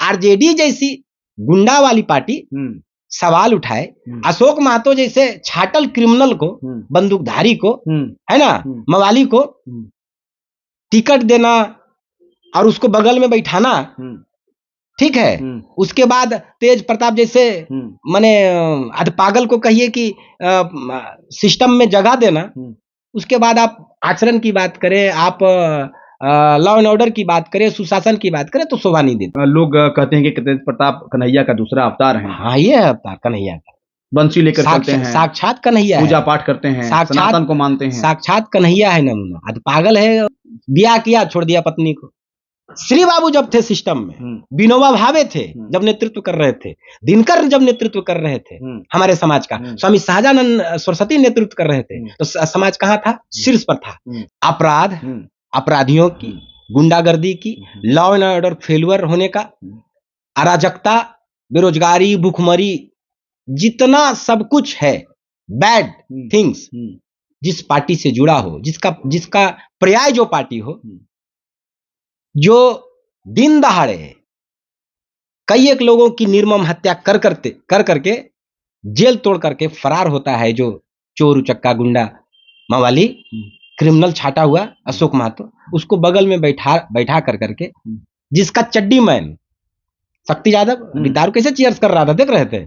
RJD जैसी गुंडा वाली पार्टी सवाल उठाए, अशोक महतो जैसे छाटल क्रिमिनल को, बंदूकधारी को, है ना, मवाली को टिकट देना और उसको बगल में बैठाना, ठीक है। उसके बाद तेज प्रताप जैसे माने पागल को कहिए कि सिस्टम में जगह देना। उसके बाद आप आचरण की बात करें, आप लॉ एंड ऑर्डर की बात करें, सुशासन की बात करें, तो शोभा नहीं देती। लोग कहते हैं कि तेज प्रताप कन्हैया का दूसरा अवतार है। हाँ, ये है अवतार कन्हैया का। बंसी लेकर चलते हैं, साक्षात कन्हैया, पूजा पाठ करते हैं, सनातन को मानते हैं, साक्षात कन्हैया है नमूना। आज पागल है, ब्याह किया, छोड़ दिया पत्नी को। श्री बाबू जब थे सिस्टम में, विनोबा भावे थे जब नेतृत्व कर रहे थे, दिनकर जब नेतृत्व कर रहे थे हमारे समाज का, स्वामी शाहजानंद सरस्वती नेतृत्व कर रहे थे, तो समाज कहाँ था? शीर्ष पर था। अपराध, अपराधियों की, गुंडागर्दी की, लॉ एंड ऑर्डर फेल्यूर होने का, अराजकता, बेरोजगारी, भूखमरी, जितना सब कुछ है बैड थिंग्स, जिस पार्टी से जुड़ा हो, जिसका पर्याय जो पार्टी हो, जो दिन दहाड़े कई एक लोगों की निर्मम हत्या कर करके जेल तोड़ करके फरार होता है, जो चोर उचक्का गुंडा मवाली क्रिमिनल छाटा हुआ अशोक महतो, उसको बगल में बैठा करके, जिसका चड्डी मैन शक्ति यादव दारू कैसे चीयर्स कर रहा था, देख रहे थे,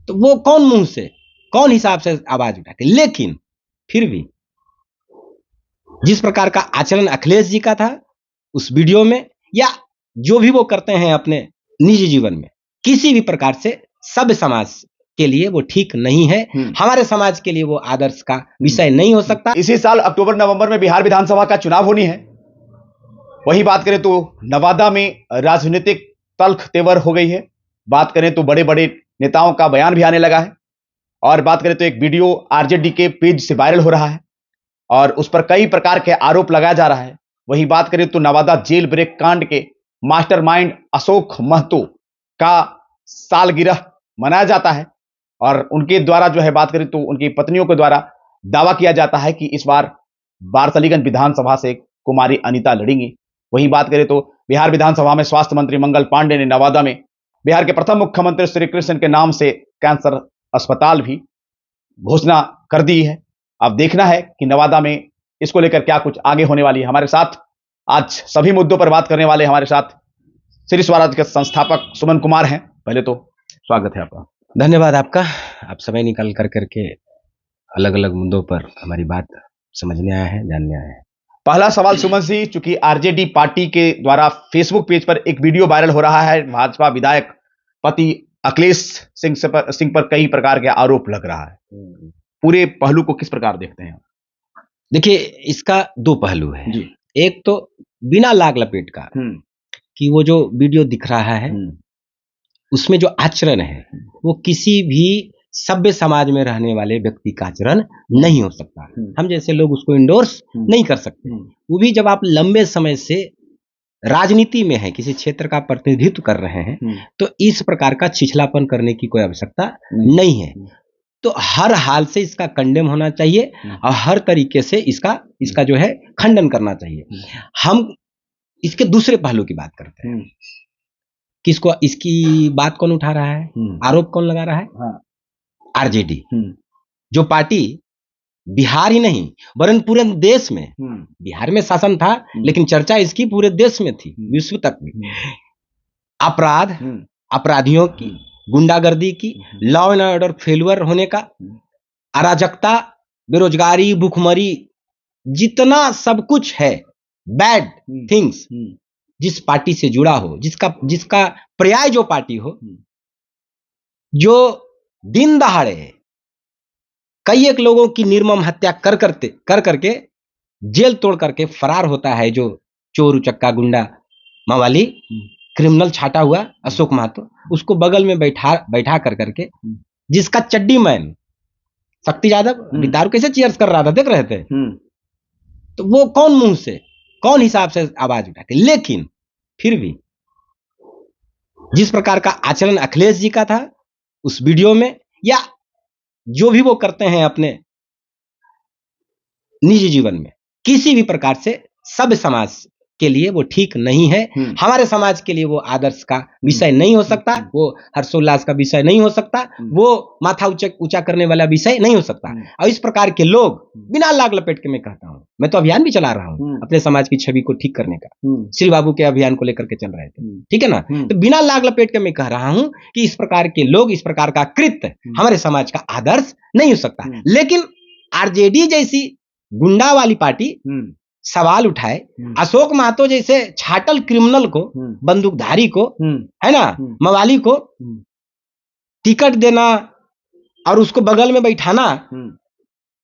तो वो कौन मुंह से, कौन हिसाब से आवाज उठाते। लेकिन फिर भी जिस प्रकार का आचरण अखिलेश जी का था उस वीडियो में, या जो भी वो करते हैं अपने निजी जीवन में, किसी भी प्रकार से सभ्य समाज के लिए वो ठीक नहीं है। हमारे समाज के लिए वो आदर्श का विषय नहीं हो सकता। इसी साल अक्टूबर नवंबर में बिहार विधानसभा का चुनाव होनी है। वही बात करें तो नवादा में राजनीतिक तल्ख तेवर हो गई है। बात करें तो बड़े बड़े नेताओं का बयान भी आने लगा है, और बात करें तो एक वीडियो आरजेडी के पेज से वायरल हो रहा है और उस पर कई प्रकार के आरोप लगाया जा रहा है। वही बात करें तो नवादा जेल ब्रेक कांड के मास्टरमाइंड अशोक महतो का सालगिरह मनाया जाता है, और उनके द्वारा जो है, बात करें तो उनकी पत्नियों के द्वारा दावा किया जाता है कि इस बार वारसलीगंज विधानसभा से कुमारी अनीता लड़ेंगी। वही बात करें तो बिहार विधानसभा में स्वास्थ्य मंत्री मंगल पांडे ने नवादा में बिहार के प्रथम मुख्यमंत्री श्री कृष्ण के नाम से कैंसर अस्पताल भी घोषणा कर दी है। अब देखना है कि नवादा में इसको लेकर क्या कुछ आगे होने वाली है। हमारे साथ आज सभी मुद्दों पर बात करने वाले हमारे साथ श्री स्वराज के संस्थापक सुमन कुमार हैं। पहले तो स्वागत है आपका। धन्यवाद आपका। आप समय निकाल करके अलग अलग मुद्दों पर हमारी बात समझने आया है, जानने आया है। पहला सवाल सुमन जी, चूंकि आरजेडी पार्टी के द्वारा फेसबुक पेज पर एक वीडियो वायरल हो रहा है, भाजपा विधायक पति अखिलेश सिंह पर कई प्रकार के आरोप लग रहा है, पूरे पहलू को किस प्रकार देखते हैं? देखिए, इसका दो पहलू है जी। एक तो बिना लाग लपेट का कि वो जो वीडियो दिख रहा है उसमें जो आचरण है वो किसी भी सभ्य समाज में रहने वाले व्यक्ति का आचरण नहीं हो सकता। हम जैसे लोग उसको इंडोर्स नहीं कर सकते। वो भी जब आप लंबे समय से राजनीति में है, किसी क्षेत्र का प्रतिनिधित्व कर रहे हैं, तो इस प्रकार का छिछलापन करने की कोई आवश्यकता नहीं है। तो हर हाल से इसका कंडेम होना चाहिए और हर तरीके से इसका जो है खंडन करना चाहिए। हम इसके दूसरे पहलू की बात करते हैं। किसको, इसकी बात कौन उठा रहा है, आरोप कौन लगा रहा है? आरजेडी, जो पार्टी बिहार ही नहीं वरन पूरे देश में, बिहार में शासन था लेकिन चर्चा इसकी पूरे देश में थी, विश्व तक में। अपराध, अपराधियों की, गुंडागर्दी की, लॉ एंड ऑर्डर फेल्यूर होने का, अराजकता, बेरोजगारी, भूखमरी, जितना सब कुछ है बैड थिंग्स, जिस पार्टी से जुड़ा हो, जिसका पर्याय जो पार्टी हो, जो दिन दहाड़े कई एक लोगों की निर्मम हत्या कर करके जेल तोड़ करके फरार होता है, जो चोर उचक्का गुंडा मवाली क्रिमिनल छाटा हुआ अशोक महतो, उसको बगल में बैठा करके, जिसका चड्डी मैन शक्ति यादव दारू कैसे चीयर्स कर रहा था, देख रहे थे, तो वो कौन मुंह से, कौन हिसाब से आवाज उठाते। लेकिन फिर भी जिस प्रकार का आचरण अखिलेश जी का था उस वीडियो में, या जो भी वो करते हैं अपने निजी जीवन में, किसी भी प्रकार से सभ्य समाज के लिए वो ठीक नहीं है, हमारे समाज के लिए वो आदर्श का विषय नहीं हो सकता, वो हर्षोल्लास का विषय नहीं हो सकता, वो माथा ऊंचा करने वाला विषय नहीं हो सकता। और इस प्रकार के लोग बिना लाग लपेट के मैं कहता हूं, मैं तो अभियान भी चला रहा हूं अपने समाज की छवि को ठीक करने का, श्री बाबू के अभियान को लेकर के चल रहे थे, ठीक है ना। तो बिना लाग लपेट के मैं कह रहा हूं कि इस प्रकार के लोग, इस प्रकार का कृत्य हमारे समाज का आदर्श नहीं हो सकता। लेकिन आरजेडी जैसी गुंडा वाली पार्टी सवाल उठाए, अशोक महतो जैसे छाटल क्रिमिनल को, बंदूकधारी को, है ना, मवाली को टिकट देना और उसको बगल में बैठाना,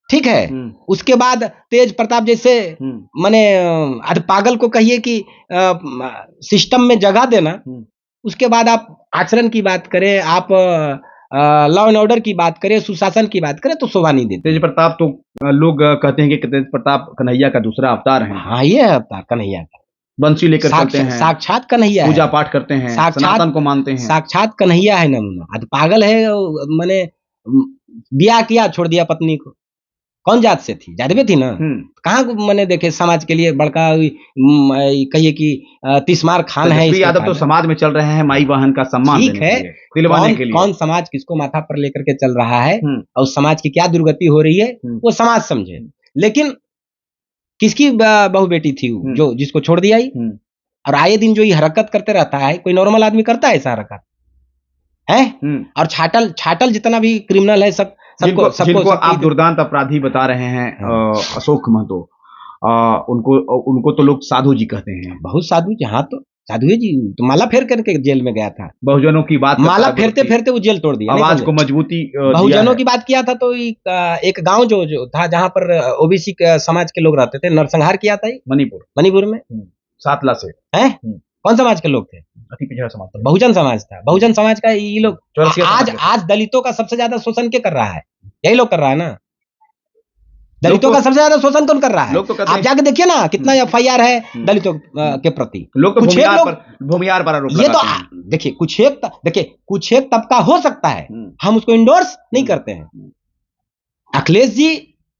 ठीक है। उसके बाद तेज प्रताप जैसे माने पागल को कहिए कि सिस्टम में जगह देना, उसके बाद आप आचरण की बात करें, आप लॉ एंड ऑर्डर की बात करें, सुशासन की बात करें, तो शोभा नहीं देते। तेज प्रताप तो लोग कहते हैं कि तेज प्रताप कन्हैया का दूसरा अवतार है। हाँ, ये है अवतार कन्हैया का, बंसी लेकर चलते हैं, साक्षात कन्हैया, पूजा पाठ करते हैं, सनातन को मानते हैं, साक्षात कन्हैया है नमूना। आज पागल है, मैंने ब्याह किया, छोड़ दिया पत्नी को, कौन जात से थी? जादवे थी ना। कहाँ मैंने देखे समाज के लिए बड़का कहिए कि तिस्मार खान है। यादव तो समाज में चल रहे हैं माई बहन का सम्मान ठीक है, दिलवाने के लिए। कौन समाज किसको माथा पर लेकर के चल रहा है और समाज की क्या दुर्गति हो रही है वो समाज समझे। लेकिन किसकी बहू बेटी थी जो जिसको छोड़ दिया ही, और आए दिन जो ये हरकत करते रहता है, कोई नॉर्मल आदमी करता है ऐसा हरकत है? और छाटल जितना भी क्रिमिनल है जिनको आप दुर्दांत अपराधी बता रहे हैं, अशोक महतो, उनको तो लोग साधु जी कहते हैं। बहुत साधु जी, हाँ, तो साधु जी तो माला फेर करके जेल में गया था। बहुजनों की बात, माला फेरते फेरते वो जेल तोड़ दिया, आवाज को मजबूती, बहुजनों की बात किया था। तो एक गांव जो था जहां पर ओबीसी समाज के लोग रहते थे, नरसंहार किया था मणिपुर में, सातला से है। कौन समाज के लोग थे? अति पिछड़ा समाज, बहुजन समाज था। बहुजन समाज का ये लोग आज दलितों का सबसे ज्यादा शोषण क्या कर रहा है? यही लोग कर रहा है ना। दलितों का सबसे ज्यादा शोषण कौन कर रहा है? आप जाके देखिए ना, कितना एफआईआर है दलितों के प्रति। लोग तो भूमिहार पर आरोप ये तो देखिए, कुछ एक तबका हो सकता है, हम उसको इंडोर्स नहीं करते हैं। अखिलेश जी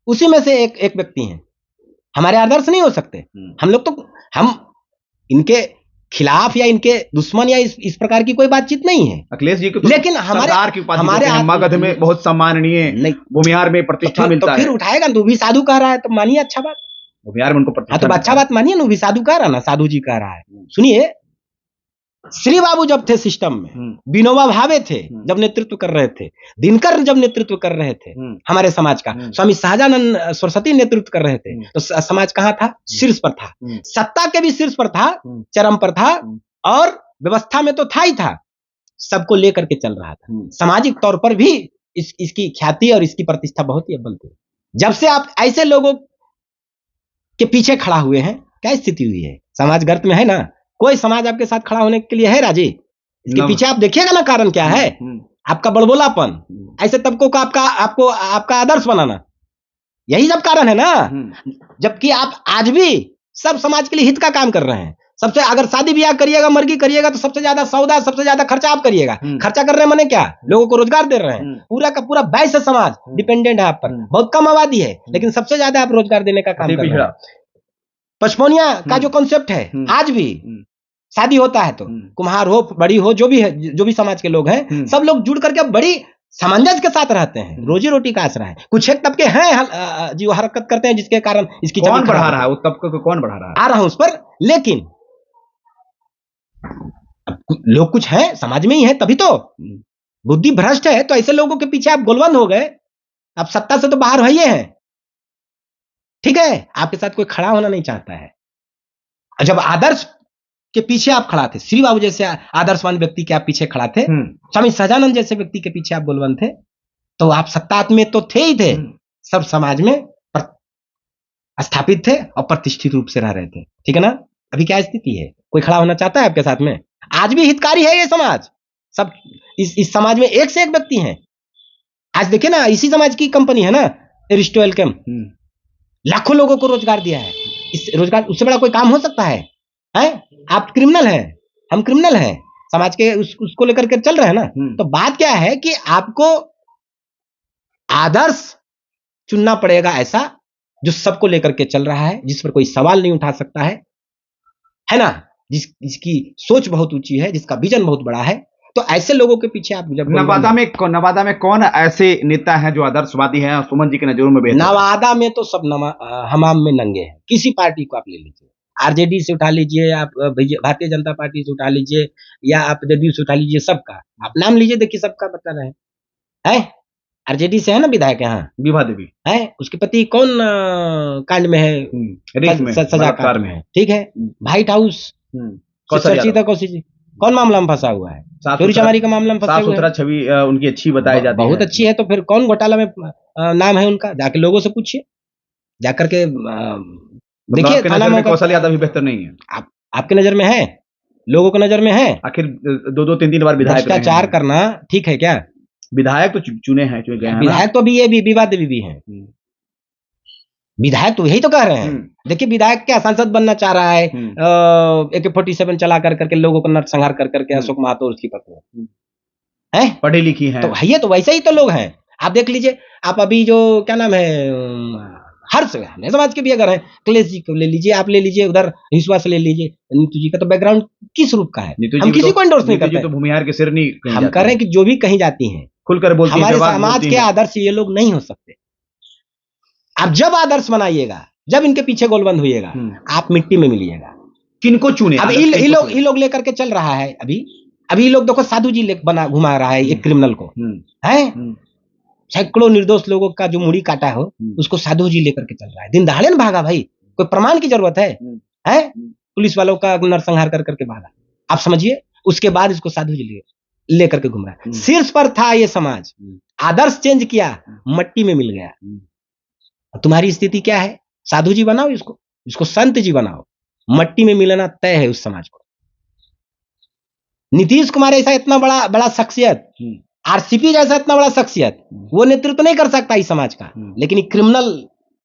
उसी में से एक व्यक्ति हैं, हमारे आदर्श नहीं हो सकते। हम लोग तो हम इनके खिलाफ या इनके दुश्मन या इस प्रकार की कोई बातचीत नहीं है अखिलेश जी को। तो लेकिन हमारे मगध में बहुत सम्माननीय, भूमिहार में प्रतिष्ठा मिलता है। तो फिर उठाएगा ना, तो भी साधु कह रहा है तो मानिए, अच्छा बात। भूमिहार में उनको प्रतिष्ठा, तो अच्छा बात मानिए ना, भी साधु कह रहा ना, साधु जी कह रहा है। सुनिए, श्री बाबू जब थे सिस्टम में, विनोबा भावे थे जब नेतृत्व कर रहे थे, दिनकर जब नेतृत्व कर रहे थे हमारे समाज का, स्वामी शाहजानंद सरस्वती नेतृत्व कर रहे थे, तो समाज कहाँ था? शीर्ष पर था। सत्ता के भी शीर्ष पर था, चरम पर था, और व्यवस्था में तो था ही था, सबको लेकर के चल रहा था। सामाजिक तौर पर भी इसकी ख्याति और इसकी प्रतिष्ठा बहुत ही अव्वल थी। जब से आप ऐसे लोगों के पीछे खड़ा हुए हैं, क्या स्थिति हुई है? समाज गर्त में है ना। कोई समाज आपके साथ खड़ा होने के लिए है राजी? इसके पीछे आप देखिएगा ना कारण क्या है। आपका बड़बोलापन, ऐसे तबकों का आपका आदर्श बनाना, यही सब कारण है ना। जबकि आप आज भी सब समाज के लिए हित का काम कर रहे हैं। सबसे अगर शादी ब्याह करिएगा, मर्गी करिएगा, तो सबसे ज्यादा सौदा, सबसे ज्यादा खर्चा आप करिएगा। खर्चा कर रहे हैं माने क्या? लोगों को रोजगार दे रहे हैं। पूरा का पूरा 22 समाज डिपेंडेंट है आप पर। बहुत कम आबादी है, लेकिन सबसे ज्यादा आप रोजगार देने का काम कर रहे हैं। पचपौनिया का जो कॉन्सेप्ट है, आज भी शादी होता है तो कुम्हार हो, बड़ी हो, जो भी है, जो भी समाज के लोग हैं, सब लोग जुड़ करके बड़ी सामंजस्य के साथ रहते हैं। रोजी रोटी का आसरा है। कुछ एक तबके हैं जो हरकत करते हैं, जिसके कारण इसकी कौन बढ़ा रहा है? उस तबके को कौन बढ़ा रहा है? आ रहा हूं उस पर। लेकिन लोग कुछ हैं समाज में ही है, तभी तो बुद्धि भ्रष्ट है, तो ऐसे लोगों के पीछे आप गोलबंद हो गए। आप सत्ता से तो बाहर हुए हैं, ठीक है। आपके साथ कोई खड़ा होना नहीं चाहता है। जब आदर्श के पीछे आप खड़ा थे, श्री बाबू जैसे आदर्शवान व्यक्ति के आप पीछे खड़ा थे, स्वामी सहजानंद जैसे व्यक्ति के पीछे आप गोलबंद थे, तो आप सत्ता में तो थे ही थे, सब समाज में स्थापित थे और प्रतिष्ठित रूप से रह रहे थे, ठीक है ना। अभी क्या स्थिति है? कोई खड़ा होना चाहता है आपके साथ में? आज भी हितकारी है ये समाज। सब इस समाज में एक से एक व्यक्ति हैं। आज देखिए ना, इसी समाज की कंपनी है ना एरिस्टो एल्केम, लाखों लोगों को रोजगार दिया है। इस रोजगार, उससे बड़ा कोई काम हो सकता है? आप क्रिमिनल हैं, हम क्रिमिनल हैं, समाज के उसको लेकर के चल रहे हैं ना। तो बात क्या है कि आपको आदर्श चुनना पड़ेगा ऐसा जो सबको लेकर के चल रहा है, जिस पर कोई सवाल नहीं उठा सकता है, है ना, जिसकी सोच बहुत ऊंची है, जिसका विजन बहुत बड़ा है, तो ऐसे लोगों के पीछे आप जब नवादा में कौन ऐसे नेता हैं जो आदर्शवादी हैं और सुमन जी की नजरों में बेहतर? नवादा में तो सब हमाम में नंगे हैं। किसी पार्टी को आप ले लीजिए, आरजेडी से उठा लीजिए, आप भारतीय जनता पार्टी से उठा लीजिए, या आप जदयू से उठा लीजिए, सबका आप नाम लीजिए, देखिए सबका बता रहे हैं। आरजेडी से है ना विधायक, यहाँ विभा देवी है, उसके पति कौन कांड में है, सजाकार में है, ठीक है। व्हाइट हाउस चर्चित है, कौन मामला में फंसा हुआ है, चोरी चमारी का मामला में फंसा हुआ है। साफ-सुथरा छवि उनकी अच्छी बताई जाती है, बहुत अच्छी है। तो फिर कौन घोटाला में नाम है उनका, जाके लोगों से पूछिए, जाकर के देखिए। कौशल यादव भी बेहतर नहीं है, आपके नजर में है, लोगों की नजर में है? आखिर 2-3 बार विधायक भ्रष्टाचार करना ठीक है क्या? विधायक तो चुने गए हैं, विधायक तो अभी ये भी विवाद भी है, विधायक तो यही तो कह रहे हैं। देखिए विधायक क्या सांसद बनना चाह रहा है, AK-47 चला करके लोगों को नरसंहार करके, अशोक महतो उसकी पत्नी है, पढ़ी लिखी है, तो ये तो वैसे ही तो लोग हैं। आप देख लीजिए, आप अभी जो क्या नाम है, हर समाज के भी अगर हैं, अखिलेश जी को ले लीजिए, आप ले लीजिए, उधर हिस्सा से ले लीजिए, नीतू जी का तो बैकग्राउंड किस रूप का है, हम किसी को एंडोर्स नहीं करते, तो भूमिहार के सिरनी हम कह रहे हैं कि जो भी कहीं जाती हैं खुलकर बोलती हैं, हमारे समाज के आदर्श ये लोग नहीं हो सकते। आप जब आदर्श बनाइएगा, जब इनके पीछे गोलबंद होइएगा, आप मिट्टी में मिलिएगा। किनको चुने? अब ये लोग लेकर के चल रहा है, अभी लोग देखो, साधु जी बना घुमा रहा है एक क्रिमिनल को, है सैकड़ों निर्दोष लोगों का जो मुड़ी काटा हो, उसको साधु जी लेकर के चल रहा है, दिन दहाड़े न भागा भाई, कोई प्रमाण की जरूरत है? पुलिस वालों का नरसंहार करके भागा, आप समझिए। उसके बाद इसको साधु जी लेकर के घूम रहा है। शीर्ष पर था ये समाज, आदर्श चेंज किया, मट्टी में मिल गया। तुम्हारी स्थिति क्या है? साधु जी बनाओ इसको संत जी बनाओ, मट्टी में मिलना तय है उस समाज को। नीतीश कुमार ऐसा इतना बड़ा शख्सियत, आरसीपी जैसा इतना बड़ा शख्सियत, वो नेतृत्व नहीं कर सकता इस समाज का, लेकिन क्रिमिनल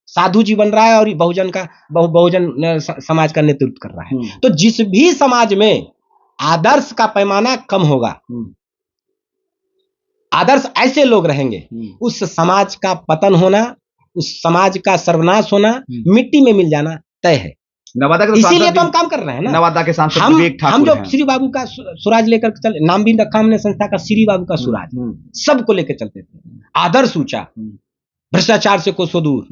साधु जी बन रहा है और बहुजन समाज का नेतृत्व कर रहा है। तो जिस भी समाज में आदर्श का पैमाना कम होगा, आदर्श ऐसे लोग रहेंगे, उस समाज का पतन होना, उस समाज का सर्वनाश होना, मिट्टी में मिल जाना तय है। नवादा के इसीलिए तो हम काम कर रहे हैं ना। नवादा के सांसद हम जो श्री बाबू का सुराज लेकर चले, नाम भी रखा हमने संस्था का, श्री बाबू का सुराज, सबको लेकर चलते थे। आदर्श ऊंचा, भ्रष्टाचार से कोसों दूर,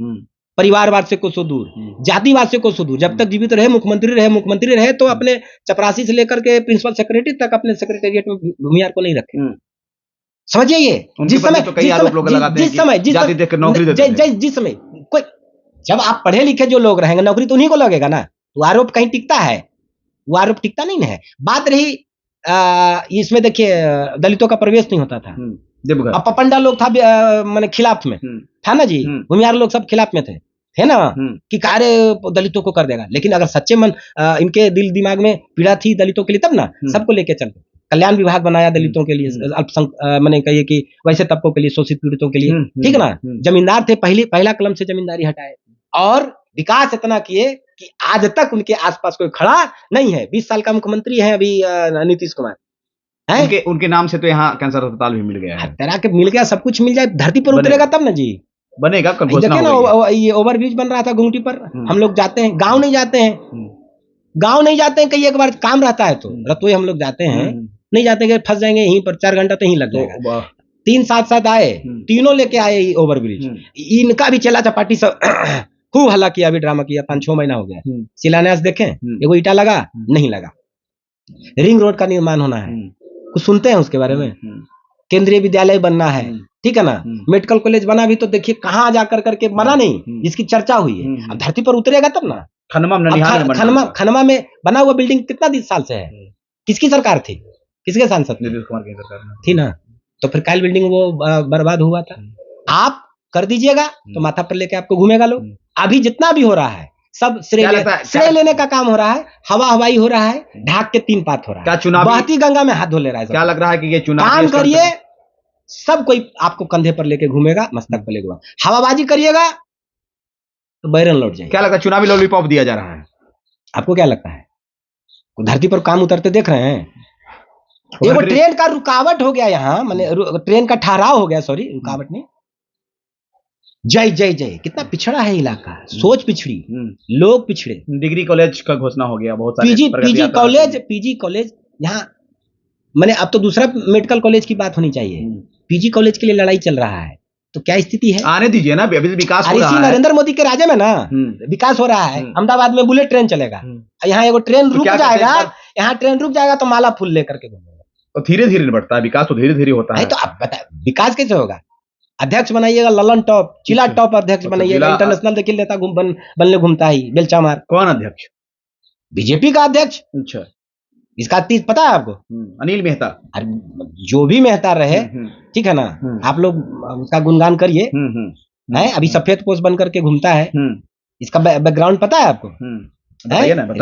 परिवारवाद से कोसों दूर, जातिवाद से कोसों दूर। जब तक जीवित रहे मुख्यमंत्री रहे तो अपने चपरासी से लेकर के प्रिंसिपल सेक्रेटरी तक अपने सेक्रेटेरिएट में भूमिहार को नहीं रखे। समझिए, ये जिस समय कोई, जब आप पढ़े लिखे जो लोग रहेंगे, नौकरी तो उन्हीं को लगेगा ना। वो आरोप कहीं टिकता है? वो आरोप टिकता नहीं है। बात रही इसमें, देखिए दलितों का प्रवेश नहीं होता था, अब पपंडा लोग था मैंने खिलाफ में था ना जी, भूमिहार लोग सब खिलाफ में थे ना, कि कार्य दलितों को कर देगा। लेकिन अगर सच्चे मन इनके दिल दिमाग में पीड़ा थी दलितों के लिए, तब ना सबको लेके चलते। कल्याण विभाग बनाया दलितों के लिए, अल्पसंख्यक मैंने कहिए कि वैसे तबकों के लिए, शोषित पीड़ितों के लिए, ठीक ना। जमींदार थे, पहला कलम से जमींदारी हटाए और विकास इतना किए कि आज तक उनके आसपास कोई खड़ा नहीं है। 20 साल का मुख्यमंत्री है अभी नीतीश कुमार, उनके नाम से तो यहाँ कैंसर अस्पताल भी मिल गया है, तरह के मिल गया, सब कुछ मिल जाए, धरती पर उतरेगा तब ना जी, बनेगा। देखिए ना, ये ओवरब्रिज बन रहा था गुमटी पर, हम लोग जाते हैं, गाँव नहीं जाते हैं, कई एक बार काम रहता है तो रतोई हम लोग जाते हैं, नहीं जाते, फंस जाएंगे यहीं पर, 4 घंटा तो यहीं लग जाएगा। 3 साथ आए, तीनों लेके आए ओवरब्रिज। इनका भी चला चपाटी सब खूब हल्ला किया, अभी ड्रामा किया, 5-6 महीना हो गया। शिलान्यास देखें, एगो ईटा लगा नहीं लगा। रिंग रोड का निर्माण होना है, कुछ सुनते हैं उसके बारे में? केंद्रीय विद्यालय बनना है, ठीक है ना। मेडिकल कॉलेज बना भी तो देखिए कहाँ जाकर करके बना नहीं, जिसकी चर्चा हुई है। अब धरती पर उतरेगा तब ना। खनमा में बना हुआ बिल्डिंग कितना 20 साल से है, किसकी सरकार थी, किसके सांसद? नीतीश कुमार की सरकार थी ना। तो फिर कायल बिल्डिंग वो बर्बाद हुआ था। आप कर दीजिएगा तो माथा पर लेके आपको घूमेगा लोग। अभी जितना भी हो रहा है सब श्रेय लेने का काम हो रहा है, हवाई हो रहा है, ढाक के 3 पात हो रहा है, बहती गंगा में हाथ धो ले रहा है। क्या लग रहा है कि ये चुनाव काम करिए, सब कोई आपको कंधे पर लेके घूमेगा, मस्तक पर लेके, हवाबाजी करिएगा तो बैरन लौट जाएगा। क्या लगता है चुनावी लॉलीपॉप दिया जा रहा है? आपको क्या लगता है? धरती पर काम उतरते देख रहे हैं? वो ट्रेन का रुकावट हो गया यहाँ, माने ट्रेन का ठहराव हो गया, सॉरी रुकावट नहीं, जय जय जय, कितना पिछड़ा है इलाका, सोच पिछड़ी, लोग पिछड़े। डिग्री कॉलेज का घोषणा हो गया, बहुत सारे पीजी कॉलेज यहाँ, मैंने अब तो दूसरा मेडिकल कॉलेज की बात होनी चाहिए। पीजी कॉलेज के लिए लड़ाई चल रहा है, तो क्या स्थिति है? आने दीजिए ना, अभी विकास हो रहा है। नरेंद्र मोदी के राज्य में ना विकास हो रहा है। अहमदाबाद में बुलेट ट्रेन चलेगा, यहाँ एगो ट्रेन रुक जाएगा, यहाँ ट्रेन रुक जाएगा तो माला फूल लेकर के घूमेगा। तो धीरे धीरे बढ़ता है विकास, तो धीरे धीरे होता है। तो अब बता, विकास कैसे होगा? अध्यक्ष बनाइएगा ललन टॉप, जिला टॉप अध्यक्ष बनाइएगा, इंटरनेशनल देखिए नेता बनने घूमता ही बेलचा मार। कौन अध्यक्ष? बीजेपी का अध्यक्ष। अच्छा, इसका तीस पता है आपको? अनिल मेहता। जो भी मेहता रहे, ठीक है ना, आप लोग उसका गुणगान करिए। है अभी सफेद पोस्ट बन करके घूमता है, इसका बैकग्राउंड पता है आपको?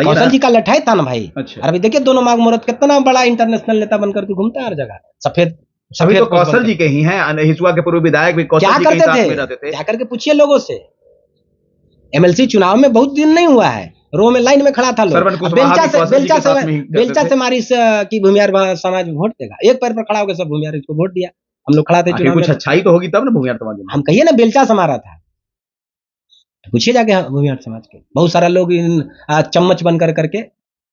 कौशल जी का लठाई था ना भाई। अच्छा। अभी देखिए दोनों माघ मुहूर्त कितना बड़ा इंटरनेशनल नेता बनकर के घूमता है हर जगह। सभी तो कौशल जी के ही हैं, हिसुआ के पूर्व विधायक भी कौशल जी के साथ में रहते थे। क्या करके पूछिए लोगों से। एमएलसी चुनाव में बहुत दिन नहीं हुआ है, रो में लाइन में खड़ा था लोग। बेलचा से मारिस की भूमिहार समाज वोट देगा, एक पैर पर खड़ा होकर सब भूमिहार इसको वोट दिया। हम लोग खड़ा थे चुनाव में, कुछ अच्छाई तो होगी तब ना भूमिहार समाज में। हम कहिए ना बेलचा से मारा था, पूछिए जाके भूमिहार समाज के। बहुत सारा लोग चम्मच बन करके,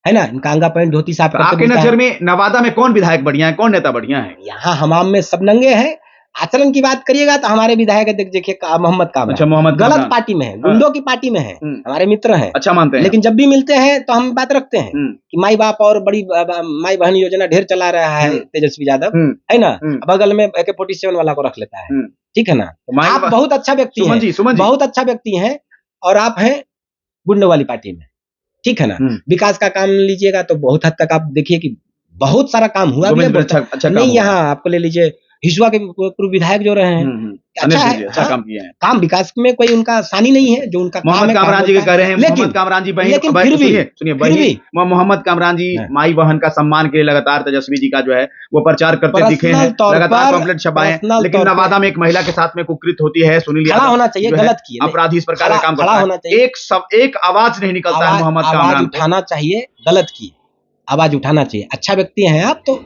है ना, इनका अंगा पैंट धोती साफ करके। आपके नजर में नवादा में कौन विधायक बढ़िया है, कौन नेता बढ़िया है? यहाँ हमाम में सब नंगे हैं। आचरण की बात करिएगा तो हमारे विधायक देखिए मोहम्मद कामरान। अच्छा, मोहम्मद गलत पार्टी में है, गुंडों की पार्टी में है, हमारे मित्र हैं, अच्छा मानते हैं। लेकिन जब भी मिलते हैं तो हम बात रखते हैं कि माई बाप और बड़ी माई बहन योजना ढेर चला रहा है तेजस्वी यादव, है ना, बगल में AK-47 वाला को रख लेता है, ठीक है ना। आप बहुत अच्छा व्यक्ति हैं, बहुत अच्छा व्यक्ति हैं, और आप हैं गुंडों वाली पार्टी में, ठीक है ना। विकास का काम लीजिएगा तो बहुत हद तक आप देखिए कि बहुत सारा काम हुआ भी है। अच्छा नहीं, यहाँ आपको ले लीजिए हिसुआ के पूर्व विधायक जो रहे हैं, अच्छा है, अच्छा काम किए हैं। काम विकास में कोई उनका आसानी नहीं है, जो उनका मोहम्मद कामरान जी के कह रहे हैं। मोहम्मद कामरान जी लेकिन फिर भी सुनिए, मोहम्मद कामरान जी माई बहन का सम्मान के लिए लगातार तेजस्वी जी का जो है वो प्रचार करते दिखे हैं, लगातार पम्फलेट छपाए, लेकिन नवादा में एक महिला के साथ में कुकृत होती है। सुनील यादव होना चाहिए, गलत किया, अपराधी इस प्रकार का काम करता है, एक आवाज नहीं निकलता है मोहम्मद कामरान। उठाना चाहिए, गलत की आवाज उठाना चाहिए। अच्छा व्यक्ति हैं आप, तो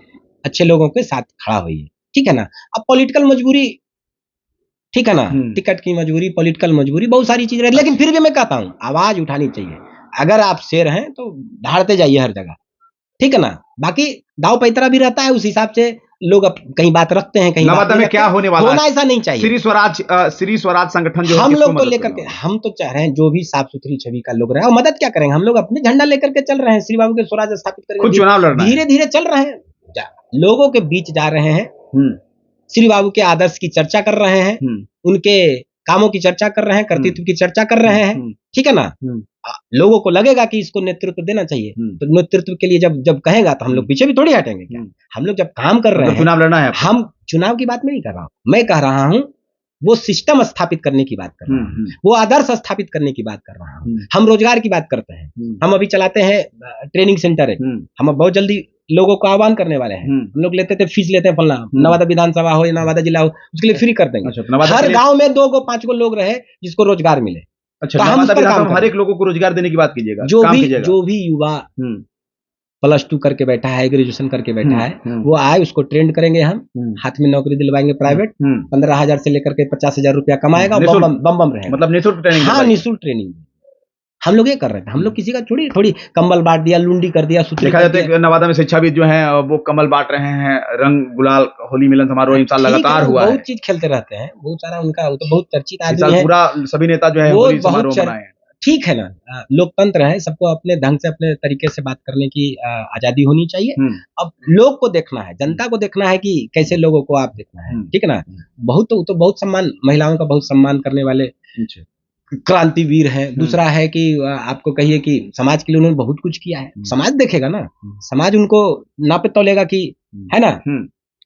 अच्छे लोगों के साथ खड़ा होइए, ठीक है ना। अब पॉलिटिकल मजबूरी, ठीक है ना, टिकट की मजबूरी, पॉलिटिकल मजबूरी, बहुत सारी चीजें, लेकिन फिर भी मैं कहता हूं आवाज उठानी चाहिए। अगर आप शेर हैं तो धाड़ते जाइए हर जगह, ठीक है ना। बाकी दाव पैतरा भी रहता है, उस हिसाब से लोग कहीं बात रखते हैं, कहीं नवादा में क्या होने वाला है, ऐसा नहीं चाहिए। श्री स्वराज संगठन जो हम लोग को लेकर के, हम तो चाह रहे हैं जो भी साफ सुथरी छवि का लोग रहे, और मदद क्या करेंगे, हम लोग अपने झंडा लेकर के चल रहे हैं, श्री बाबू के स्वराज स्थापित करेंगे, चुनाव लड़ना, धीरे धीरे चल रहे हैं, लोगों के बीच जा रहे हैं, श्री बाबू के आदर्श की चर्चा कर रहे हैं, उनके कामों की चर्चा कर रहे हैं, कर्तृत्व की चर्चा कर रहे हैं, ठीक है ना। लोगों को लगेगा कि इसको नेतृत्व देना चाहिए, तो नेतृत्व के लिए जब कहेगा तो हम लोग पीछे भी थोड़ी हटेंगे क्या। हम लोग जब काम कर रहे हैं, चुनाव लड़ना है, हम चुनाव की बात नहीं कर रहा हूं, मैं कह रहा हूं वो सिस्टम स्थापित करने की बात कर रहा हूं, वो आदर्श स्थापित करने की बात कर रहा हूं। हम रोजगार की बात करते हैं, हम अभी चलाते हैं ट्रेनिंग सेंटर है, हम बहुत जल्दी लोगों को आह्वान करने वाले हैं। हम लोग लेते थे, फीस लेते हैं फलना, नवादा विधानसभा हो या नवादा जिला हो, उसके लिए फ्री कर देंगे। हर गांव में 2 5 लोग रहे जिसको रोजगार मिले। अच्छा, हर एक लोगों को रोजगार देने की बात कीजिएगा। जो भी युवा +2 करके बैठा है, ग्रेजुएशन करके बैठा है, वो आए, उसको ट्रेंड करेंगे, हम हाथ में नौकरी दिलवाएंगे प्राइवेट, 15,000 से लेकर के 50,000 रुपया कमाएगा, बम रहेगा, मतलब निःशुल्क ट्रेनिंग। हाँ, निःशुल्क ट्रेनिंग हम लोग ये कर रहे थे। हम लोग किसी का थोड़ी कंबल बांट दिया, लुंडी कर दिया, देखा जाता है नवादा में शिक्षाविद जो है वो कमल बांट रहे हैं, रंग गुलाल होली मिलन समारोह इन साल लगातार हुआ है, बहुत चीज खेलते रहते हैं, बहुत सारा उनका तो बहुत चर्चित आदमी है, पूरा सभी नेता जो है होली समारोह मनाए हैं। ठीक है ना, लोकतंत्र है, सबको अपने ढंग से अपने तरीके से बात करने की आजादी होनी चाहिए। अब लोग को देखना है, जनता को देखना है कि कैसे लोगों को आप देखना है, ठीक है ना। बहुत सम्मान, महिलाओं का बहुत सम्मान करने वाले क्रांतिवीर हैं। दूसरा है कि आपको कहिए कि समाज के लिए उन्होंने बहुत कुछ किया है, समाज देखेगा ना, समाज उनको नापे तोलेगा कि, है ना,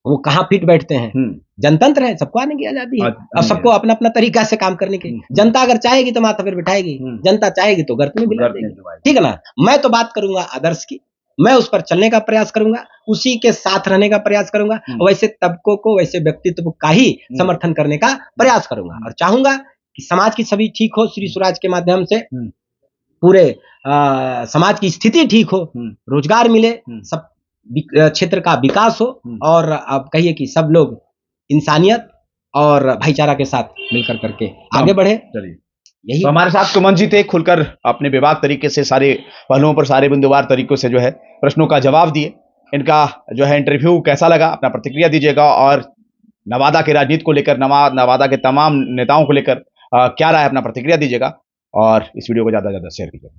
वो कहाँ फिट बैठते हैं। जनतंत्र है, सबको आने की आजादी है, और सबको अपना अपना तरीका से काम करने की। जनता अगर चाहेगी तो माथा पर बिठाएगी, जनता चाहेगी तो गर्त में बिठा देगी, ठीक है ना। मैं तो बात करूंगा आदर्श की, मैं उस पर चलने का प्रयास करूंगा, उसी के साथ रहने का प्रयास करूंगा, वैसे तबकों को, वैसे व्यक्तित्व का ही समर्थन करने का प्रयास करूंगा, और चाहूंगा कि समाज की सभी ठीक हो, श्री स्वराज के माध्यम से पूरे समाज की स्थिति ठीक हो, रोजगार मिले, सब क्षेत्र का विकास हो, और आप कहिए कि सब लोग इंसानियत और भाईचारा के साथ मिलकर करके आगे बढ़े। चलिए, यही तो हमारे साथ सुमन जी थे, खुलकर अपने विभाग तरीके से सारे पहलुओं पर सारे बिंदुवार तरीकों से जो है प्रश्नों का जवाब दिए। इनका जो है इंटरव्यू कैसा लगा अपना प्रतिक्रिया दीजिएगा, और नवादा के राजनीति को लेकर, नवादा के तमाम नेताओं को लेकर क्या राय अपना प्रतिक्रिया दीजिएगा, और इस वीडियो को ज़्यादा से ज़्यादा शेयर कीजिएगा।